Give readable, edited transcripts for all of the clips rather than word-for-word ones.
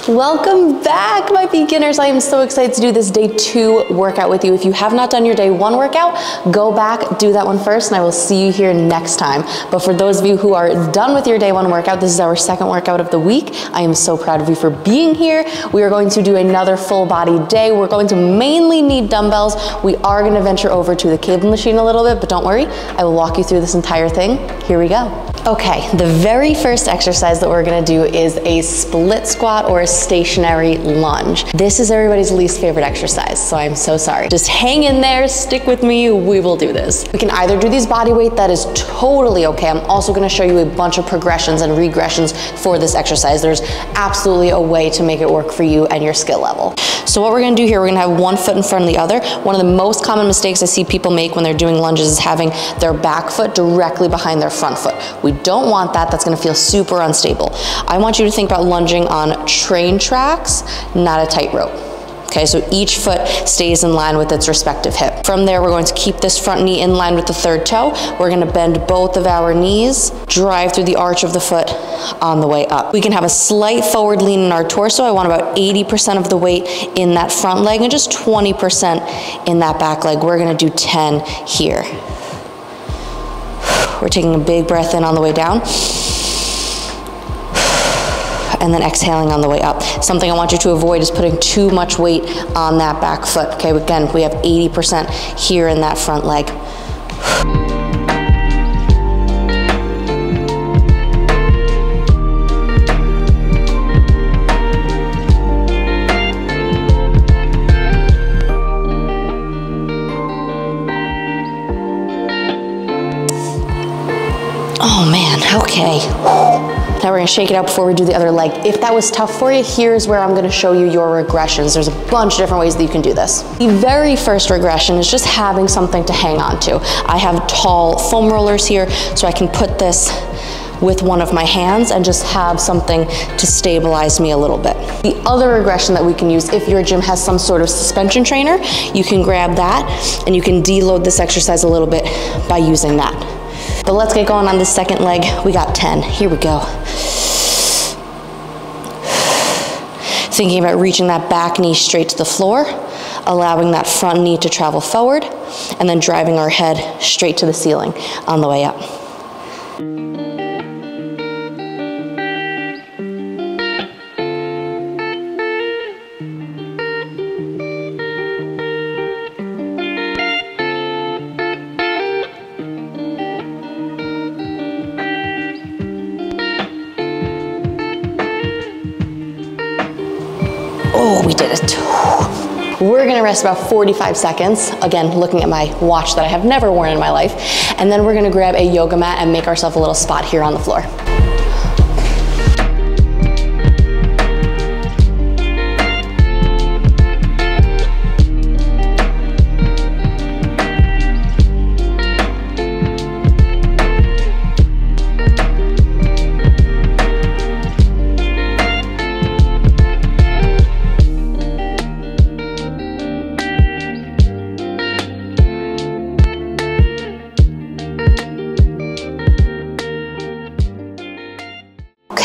Welcome back, my beginners. I am so excited to do this day 2 workout with you. If you have not done your day 1 workout, go back, do that one first, and I will see you here next time. But for those of you who are done with your day 1 workout, this is our 2nd workout of the week. I am so proud of you for being here. We are going to do another full body day. We're going to mainly need dumbbells. We are going to venture over to the cable machine a little bit, but don't worry, I will walk you through this entire thing. Here we go. Okay, the very first exercise that we're gonna do is a split squat or a stationary lunge. This is everybody's least favorite exercise, so I'm so sorry. Just hang in there, stick with me, we will do this. We can either do these body weight, that is totally okay. I'm also gonna show you a bunch of progressions and regressions for this exercise. There's absolutely a way to make it work for you and your skill level. So what we're gonna do here, we're gonna have one foot in front of the other. One of the most common mistakes I see people make when they're doing lunges is having their back foot directly behind their front foot. We don't want that, that's gonna feel super unstable. I want you to think about lunging on train tracks, not a tightrope. Okay, so each foot stays in line with its respective hip. From there, we're going to keep this front knee in line with the third toe. We're gonna bend both of our knees, drive through the arch of the foot on the way up. We can have a slight forward lean in our torso. I want about 80% of the weight in that front leg and just 20% in that back leg. We're gonna do 10 here. We're taking a big breath in on the way down. And then exhaling on the way up. Something I want you to avoid is putting too much weight on that back foot. Okay, again, we have 80% here in that front leg. Oh man, okay. Now we're gonna shake it out before we do the other leg. If that was tough for you, here's where I'm gonna show you your regressions. There's a bunch of different ways that you can do this. The very first regression is just having something to hang on to. I have tall foam rollers here, so I can put this with one of my hands and just have something to stabilize me a little bit. The other regression that we can use, if your gym has some sort of suspension trainer, you can grab that and you can deload this exercise a little bit by using that. But let's get going on this second leg. We got 10, here we go. Thinking about reaching that back knee straight to the floor, allowing that front knee to travel forward, and then driving our head straight to the ceiling on the way up. Oh, we did it. We're gonna rest about 45 seconds. Again, looking at my watch that I have never worn in my life. And then we're gonna grab a yoga mat and make ourselves a little spot here on the floor.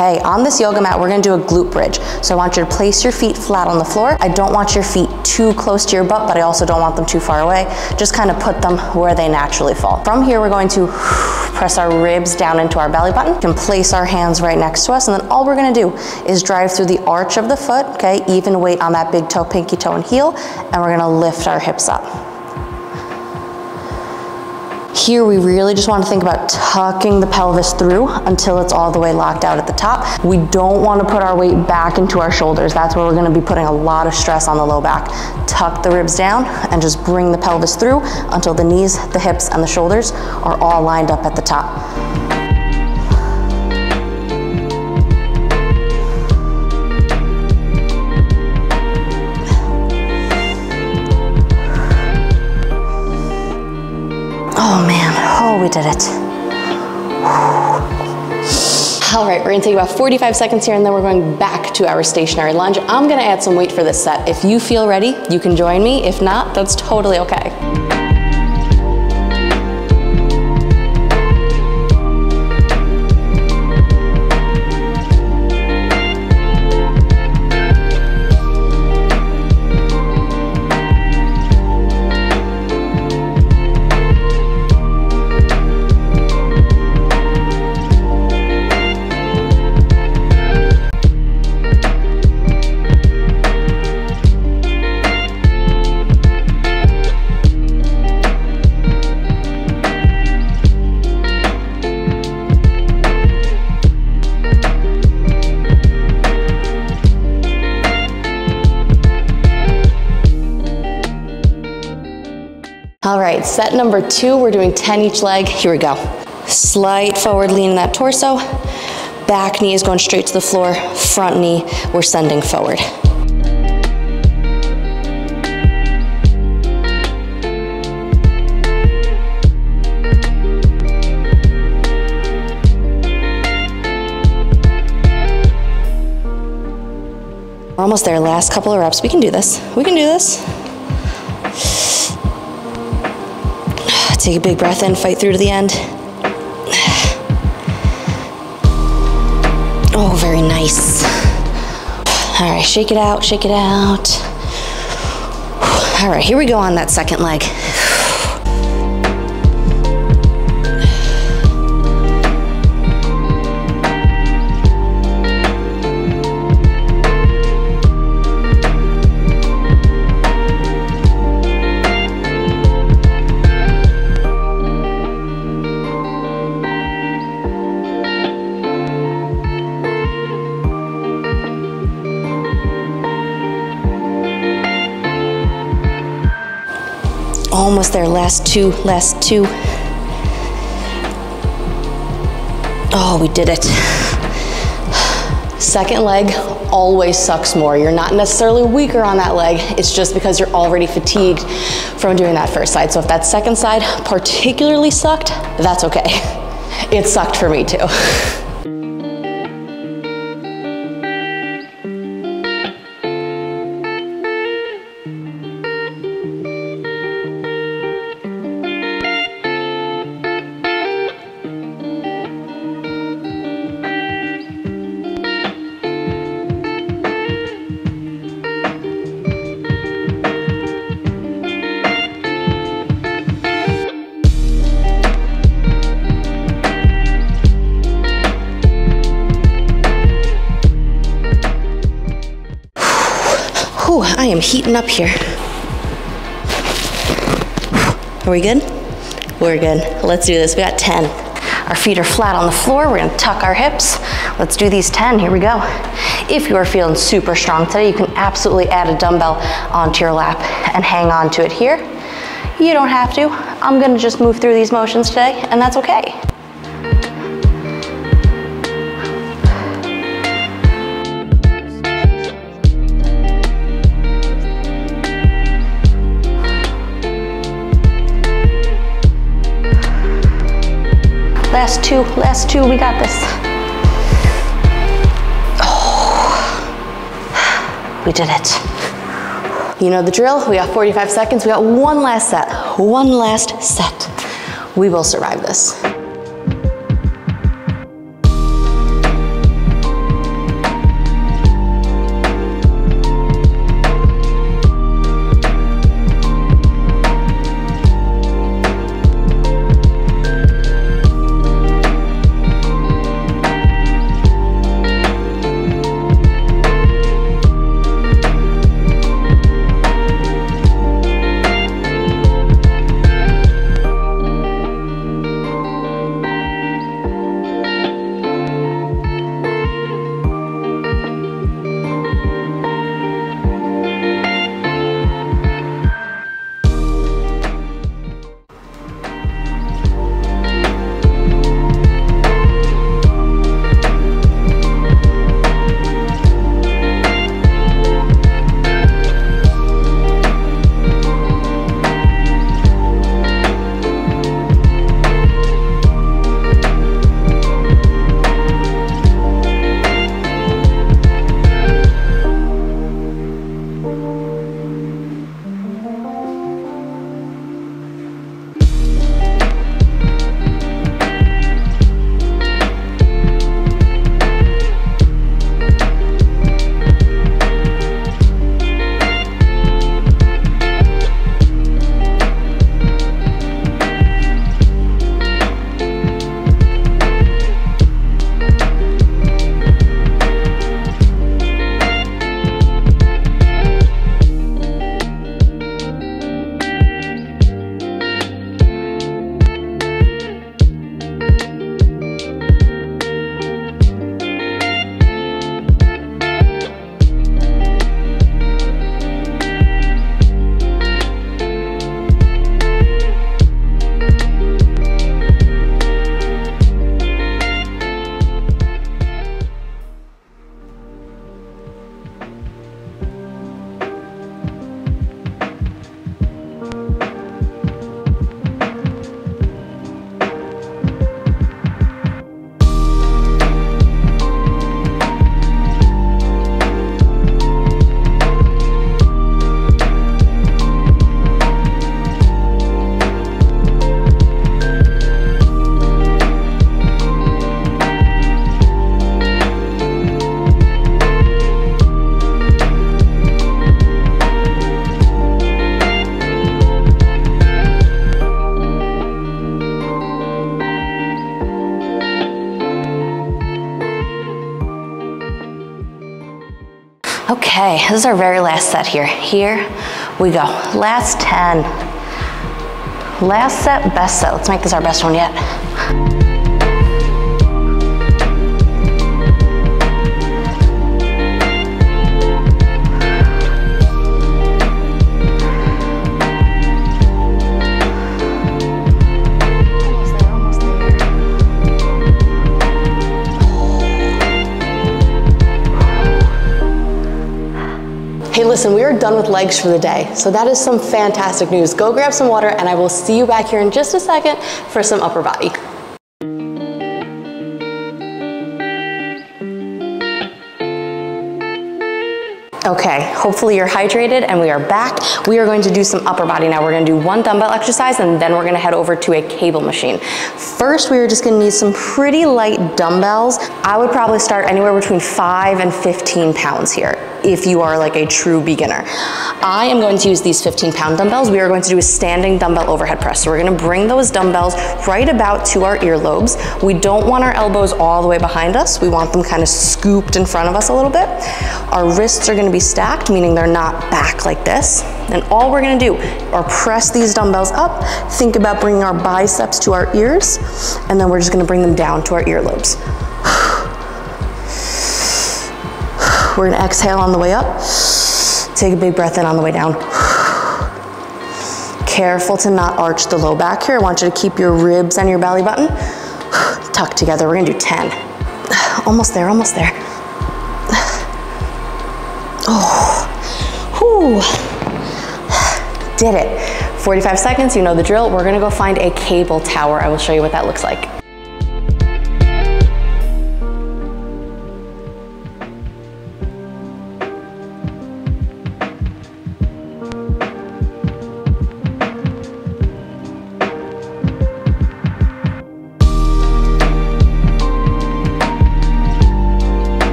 Okay, on this yoga mat, we're gonna do a glute bridge. So I want you to place your feet flat on the floor. I don't want your feet too close to your butt, but I also don't want them too far away. Just kind of put them where they naturally fall. From here, we're going to press our ribs down into our belly button. We can place our hands right next to us, and then all we're gonna do is drive through the arch of the foot, okay? Even weight on that big toe, pinky toe, and heel, and we're gonna lift our hips up. Here we really just want to think about tucking the pelvis through until it's all the way locked out at the top. We don't want to put our weight back into our shoulders. That's where we're going to be putting a lot of stress on the low back. Tuck the ribs down and just bring the pelvis through until the knees, the hips, and the shoulders are all lined up at the top. Oh man, oh, we did it. All right, we're gonna take about 45 seconds here and then we're going back to our stationary lunge. I'm gonna add some weight for this set. If you feel ready, you can join me. If not, that's totally okay. right, set number 2, we're doing 10 each leg. Here we go. Slight forward lean in that torso. Back knee is going straight to the floor. Front knee, we're sending forward. We're almost there, last couple of reps. We can do this. We can do this. Take a big breath in, fight through to the end. Oh, very nice. All right, shake it out, shake it out. All right, here we go on that second leg. Almost there, last two, last two. Oh, we did it. Second leg always sucks more. You're not necessarily weaker on that leg, it's just because you're already fatigued from doing that first side. So if that second side particularly sucked, that's okay. It sucked for me too. Whew, I am heating up here. Are we good? We're good. Let's do this. We got 10. Our feet are flat on the floor. We're gonna tuck our hips. Let's do these 10. Here we go. If you are feeling super strong today, you can absolutely add a dumbbell onto your lap and hang on to it here. You don't have to. I'm gonna just move through these motions today, and that's okay. Last two, we got this. Oh, we did it. You know the drill, we got 45 seconds, we got one last set. One last set. We will survive this. Okay, this is our very last set here. Here we go. Last 10. Last set, best set. Let's make this our best one yet. Hey, listen, we are done with legs for the day, so that is some fantastic news. Go grab some water, and I will see you back here in just a second for some upper body. Okay, hopefully you're hydrated and we are back. We are going to do some upper body now. We're gonna do one dumbbell exercise and then we're gonna head over to a cable machine. First, we are just gonna need some pretty light dumbbells. I would probably start anywhere between 5 and 15 pounds here if you are like a true beginner. I am going to use these 15-pound dumbbells. We are going to do a standing dumbbell overhead press. So we're gonna bring those dumbbells right about to our earlobes. We don't want our elbows all the way behind us. We want them kind of scooped in front of us a little bit. Our wrists are gonna be stacked, meaning they're not back like this. And all we're gonna do are press these dumbbells up, think about bringing our biceps to our ears, and then we're just gonna bring them down to our earlobes. We're gonna exhale on the way up, take a big breath in on the way down. Careful to not arch the low back here. I want you to keep your ribs and your belly button tucked together. We're gonna do 10. Almost there, almost there. Oh, whew. Did it. 45 seconds, you know the drill. We're gonna go find a cable tower. I will show you what that looks like.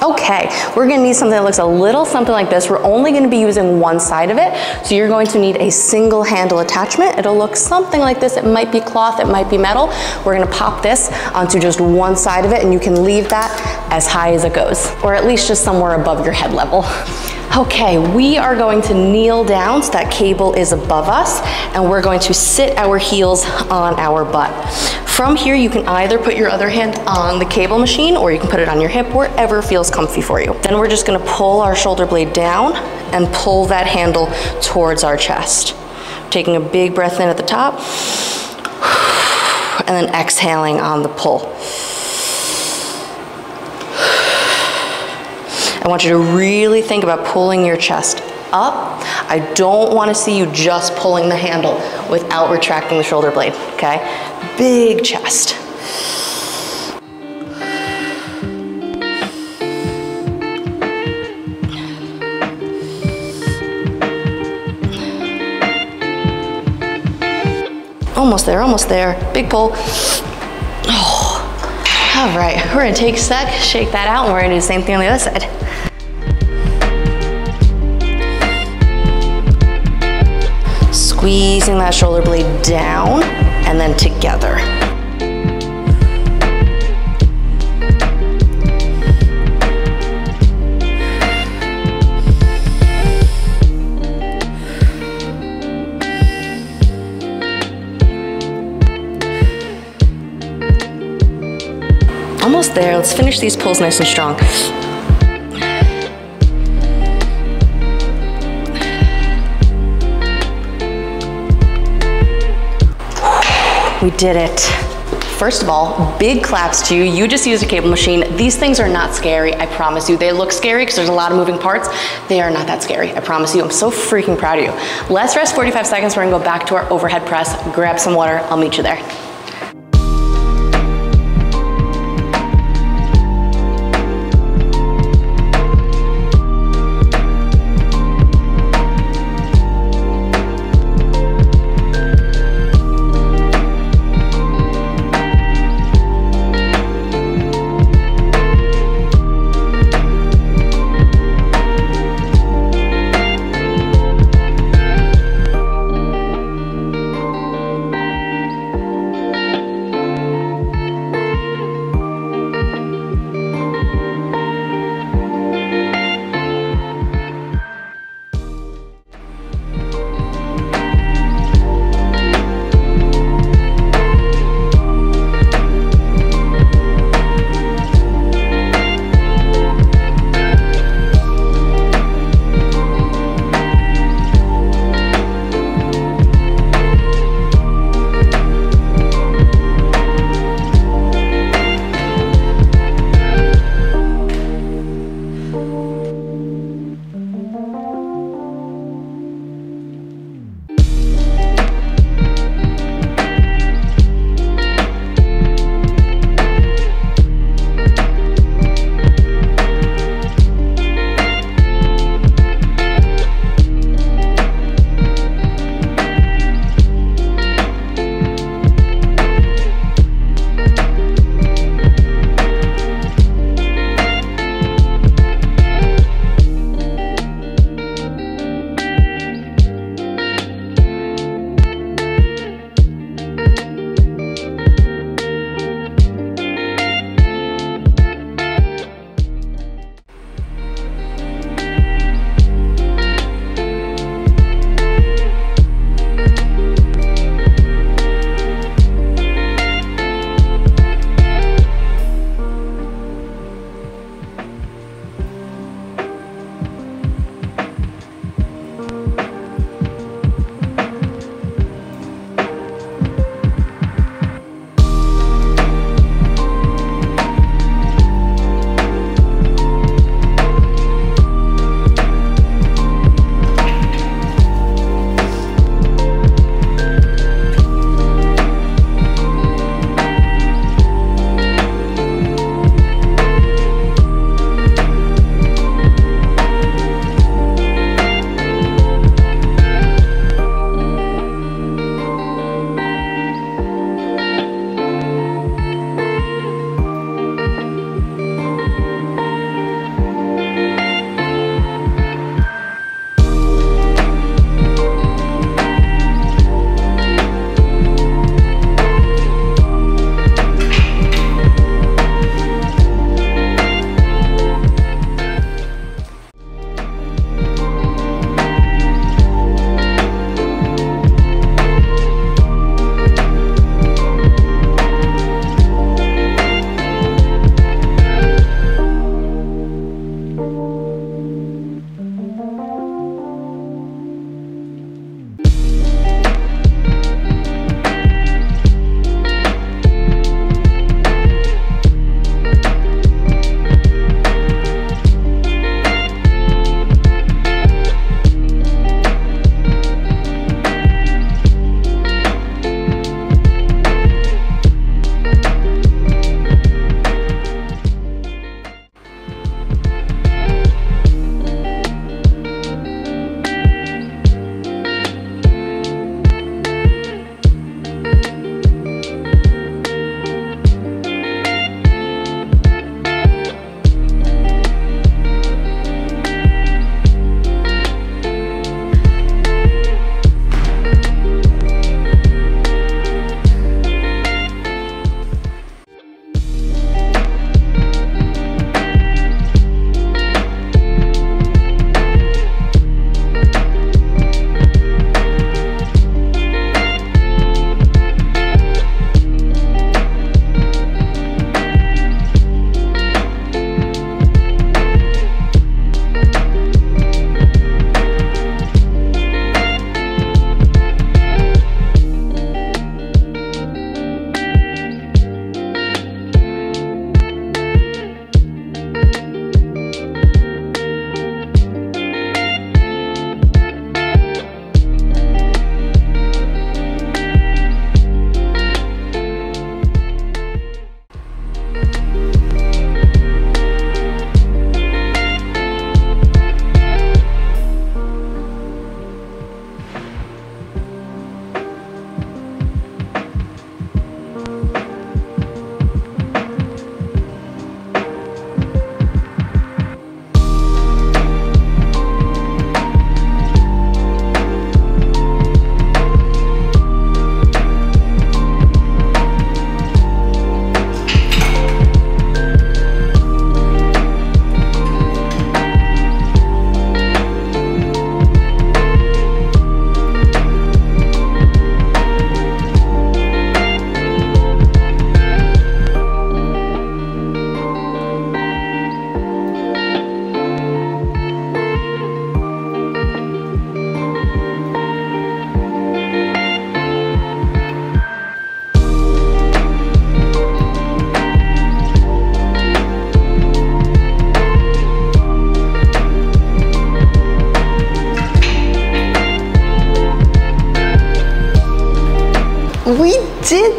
Okay, we're gonna need something that looks a little something like this. We're only gonna be using one side of it, so you're going to need a single handle attachment. It'll look something like this. It might be cloth, it might be metal. We're gonna pop this onto just one side of it, and you can leave that as high as it goes, or at least just somewhere above your head level. Okay, we are going to kneel down so that cable is above us, and we're going to sit our heels on our butt. From here, you can either put your other hand on the cable machine or you can put it on your hip, wherever feels comfy for you. Then we're just gonna pull our shoulder blade down and pull that handle towards our chest. Taking a big breath in at the top, and then exhaling on the pull. I want you to really think about pulling your chest up. I don't want to see you just pulling the handle without retracting the shoulder blade, okay? Big chest. Almost there, almost there. Big pull. Oh. All right, we're gonna take a sec, shake that out, and we're gonna do the same thing on the other side. Squeezing that shoulder blade down and then together. Almost there. Let's finish these pulls nice and strong. We did it. First of all, big claps to you. You just used a cable machine. These things are not scary, I promise you. They look scary because there's a lot of moving parts. They are not that scary, I promise you. I'm so freaking proud of you. Let's rest 45 seconds. We're gonna go back to our overhead press, grab some water. I'll meet you there.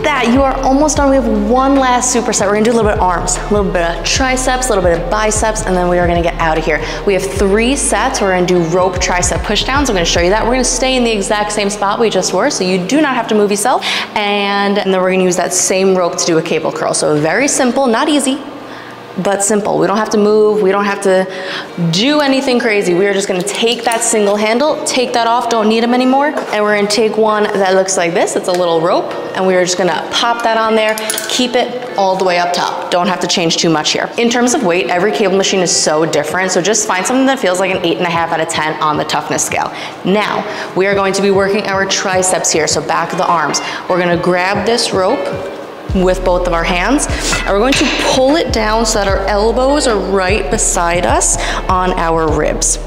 that, you are almost done. We have one last superset. We're gonna do a little bit of arms, a little bit of triceps, a little bit of biceps, and then we are gonna get out of here. We have 3 sets. We're gonna do rope tricep push downs. I'm gonna show you that. We're gonna stay in the exact same spot we just were, so you do not have to move yourself. And then we're gonna use that same rope to do a cable curl. So very simple, not easy, but simple. We don't have to move, we don't have to do anything crazy. We are just gonna take that single handle, take that off, don't need them anymore, and we're gonna take one that looks like this. It's a little rope, and we're just gonna pop that on there, keep it all the way up top. Don't have to change too much here. In terms of weight, every cable machine is so different, so just find something that feels like an 8.5 out of 10 on the toughness scale. Now, we are going to be working our triceps here, so back of the arms. We're gonna grab this rope with both of our hands, and we're going to pull it down so that our elbows are right beside us on our ribs.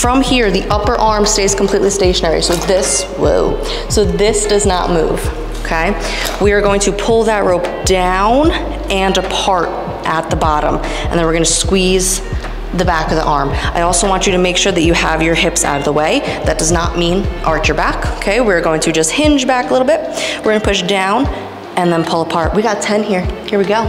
From here, the upper arm stays completely stationary, so this, whoa, so this does not move, okay? We are going to pull that rope down and apart at the bottom, and then we're gonna squeeze the back of the arm. I also want you to make sure that you have your hips out of the way. That does not mean arch your back, okay? We're going to just hinge back a little bit. We're gonna push down and then pull apart. We got 10 here. Here we go.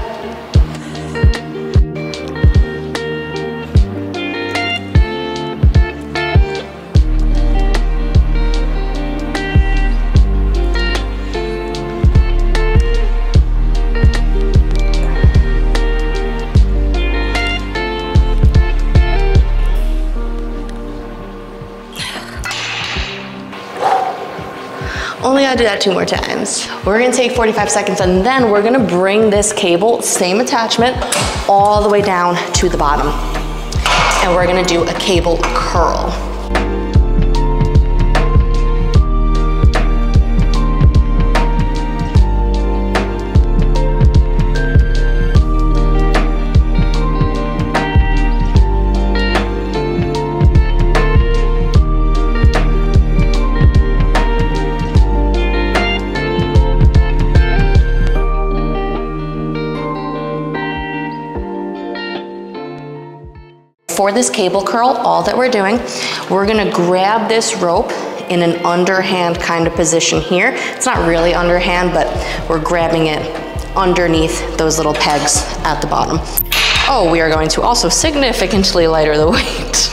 Only gotta do that 2 more times. We're gonna take 45 seconds, and then we're gonna bring this cable, same attachment, all the way down to the bottom. And we're gonna do a cable curl. For this cable curl, all that we're doing, we're gonna grab this rope in an underhand kind of position here. It's not really underhand, but we're grabbing it underneath those little pegs at the bottom. Oh, we are going to also significantly lighter the weight.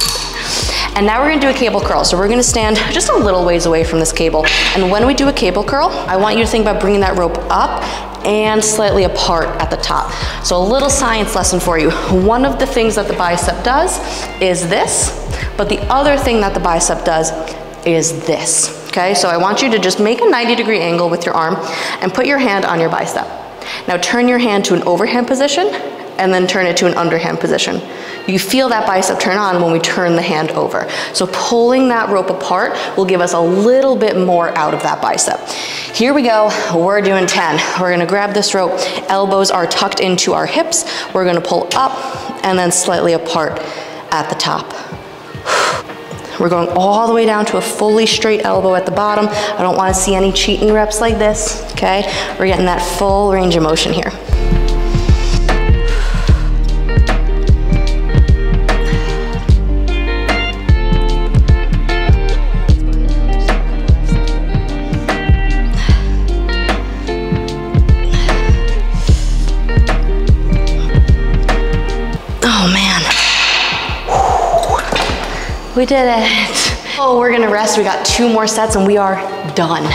And now we're gonna do a cable curl. So we're gonna stand just a little ways away from this cable. And when we do a cable curl, I want you to think about bringing that rope up and slightly apart at the top. So a little science lesson for you. One of the things that the bicep does is this, but the other thing that the bicep does is this, okay? So I want you to just make a 90-degree angle with your arm and put your hand on your bicep. Now turn your hand to an overhand position and then turn it to an underhand position. You feel that bicep turn on when we turn the hand over. So pulling that rope apart will give us a little bit more out of that bicep. Here we go, we're doing 10. We're gonna grab this rope, elbows are tucked into our hips. We're gonna pull up and then slightly apart at the top. We're going all the way down to a fully straight elbow at the bottom. I don't wanna see any cheating reps like this, okay? We're getting that full range of motion here. We did it. Oh, we're gonna rest. We got 2 more sets and we are done.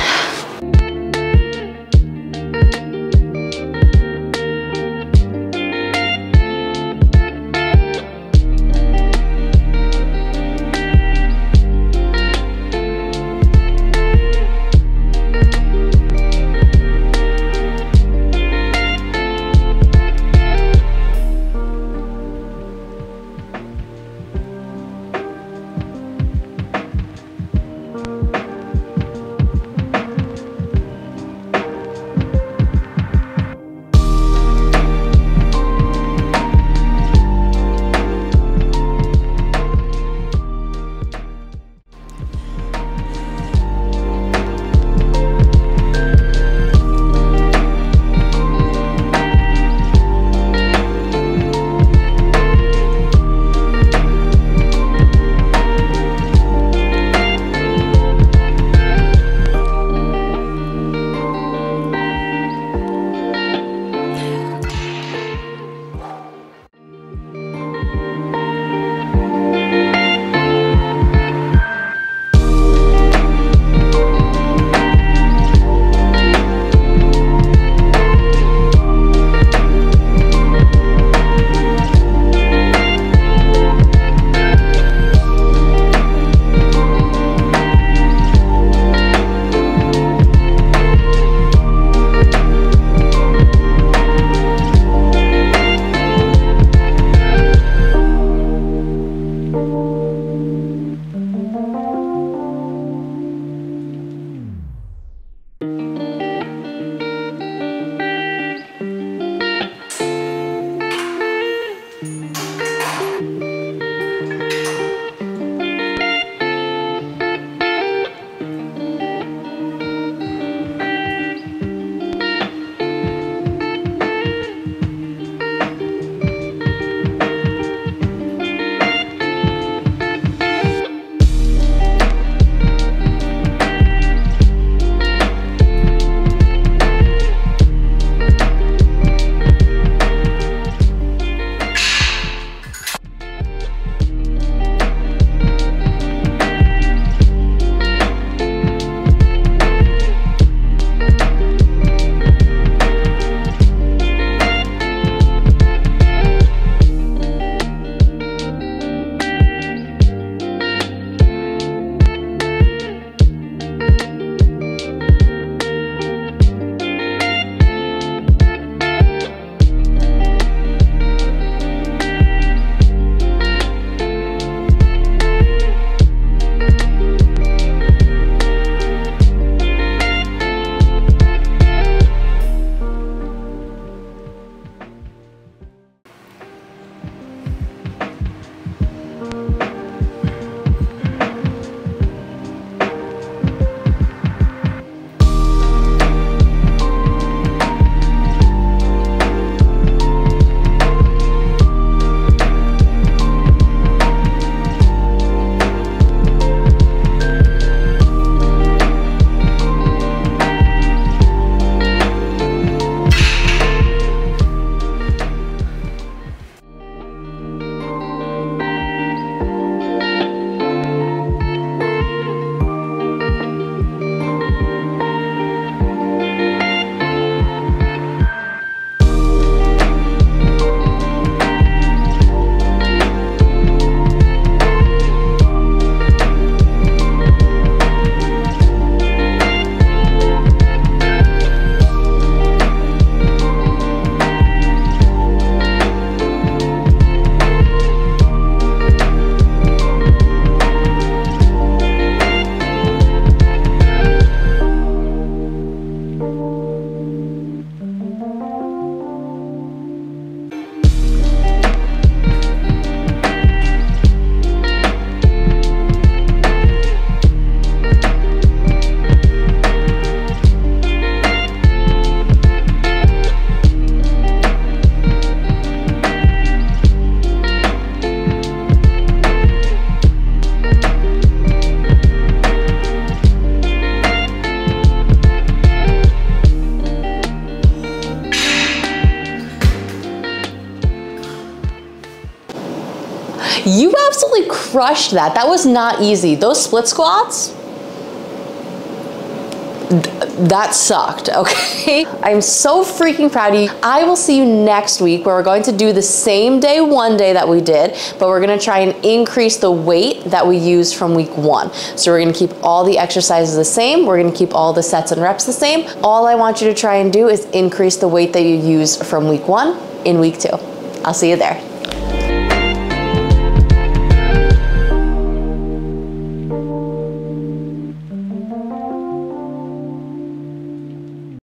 You absolutely crushed that. That was not easy. Those split squats, that sucked, okay? I'm so freaking proud of you. I will see you next week where we're going to do the same day one day that we did, but we're gonna try and increase the weight that we used from week 1. So we're gonna keep all the exercises the same. We're gonna keep all the sets and reps the same. All I want you to try and do is increase the weight that you used from week 1 in week 2. I'll see you there.